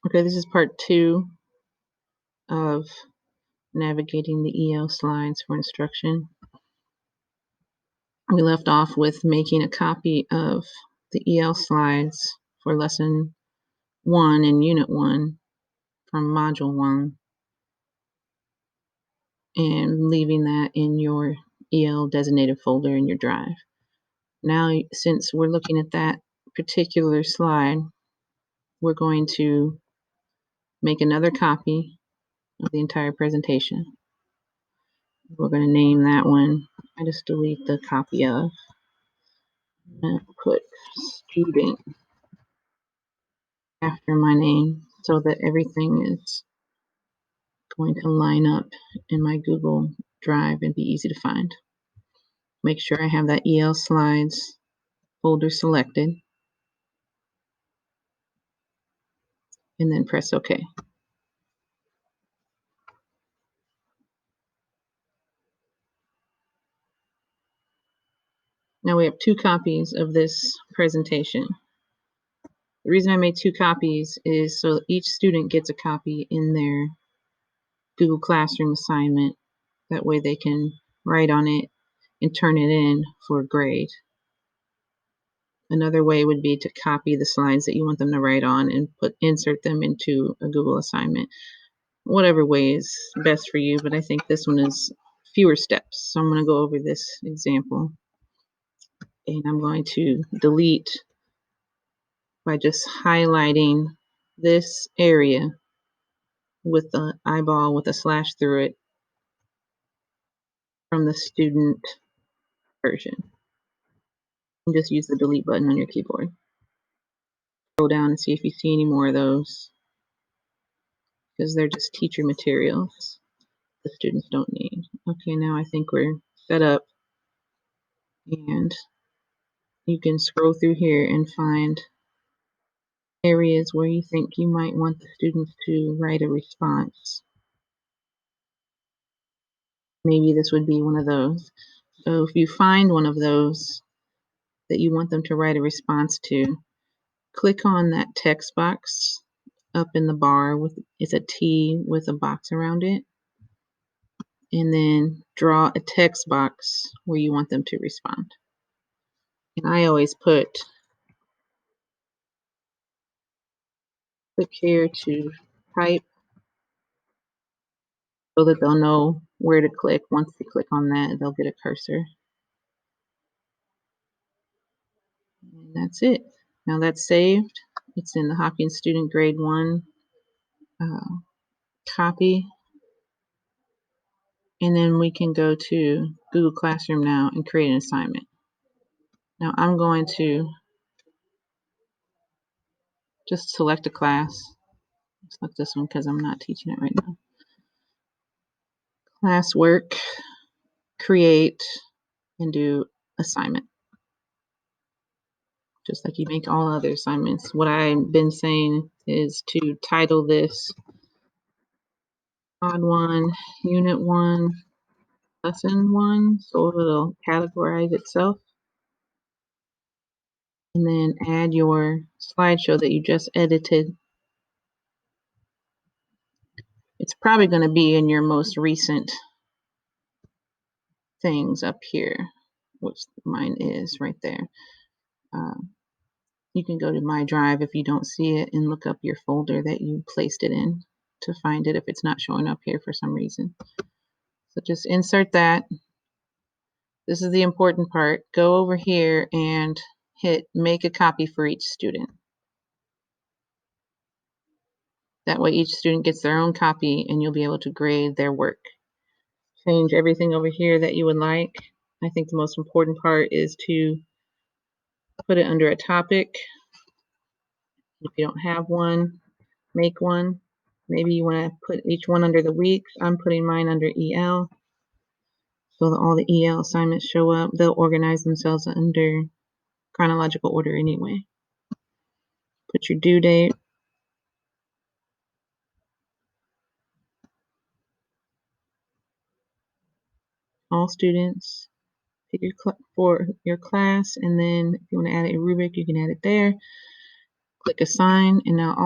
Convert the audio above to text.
Okay, this is part 2 of navigating the EL slides for instruction. We left off with making a copy of the EL slides for lesson 1 in unit 1 from module 1 and leaving that in your EL designated folder in your drive. Now, since we're looking at that particular slide, we're going to make another copy of the entire presentation. We're going to name that one. I just delete the copy of and put student after my name so that everything is going to line up in my Google Drive and be easy to find. Make sure I have that EL slides folder selected and then press OK. Now we have 2 copies of this presentation. The reason I made 2 copies is so each student gets a copy in their Google Classroom assignment. That way they can write on it and turn it in for a grade. Another way would be to copy the slides that you want them to write on and insert them into a Google assignment. Whatever way is best for you, but I think this one is fewer steps. So I'm going to go over this example. And I'm going to delete by just highlighting this area with the eyeball with a slash through it from the student version. And just use the delete button on your keyboard. Scroll down and see if you see any more of those, because they're just teacher materials the students don't need. Okay, now I think we're set up, and you can scroll through here and find areas where you think you might want the students to write a response. Maybe this would be one of those. So if you find one of those that you want them to write a response to, click on that text box up in the bar with it's a T with a box around it, and then draw a text box where you want them to respond. And I always click here to type so that they'll know where to click. Once they click on that, they'll get a cursor. And that's it. Now that's saved. It's in the Hopkins Student Grade 1 copy. And then we can go to Google Classroom now and create an assignment. Now I'm going to just select a class. Select this one because I'm not teaching it right now. Classwork, create, and do assignment. Just like you make all other assignments. What I've been saying is to title this Pod 1, Unit 1, Lesson 1, so it'll categorize itself. And then add your slideshow that you just edited. It's probably going to be in your most recent things up here, which mine is right there. You can go to My Drive if you don't see it and look up your folder that you placed it in to find it if it's not showing up here for some reason. So just insert that. This is the important part. Go over here and hit make a copy for each student. That way each student gets their own copy and you'll be able to grade their work. Change everything over here that you would like. I think the most important part is to put it under a topic. If you don't have one, make one. Maybe you want to put each one under the weeks. I'm putting mine under EL so that all the EL assignments show up. They'll organize themselves under chronological order anyway. Put your due date. All students. Pick for your class, and then if you want to add a rubric, you can add it there. Click assign, and now all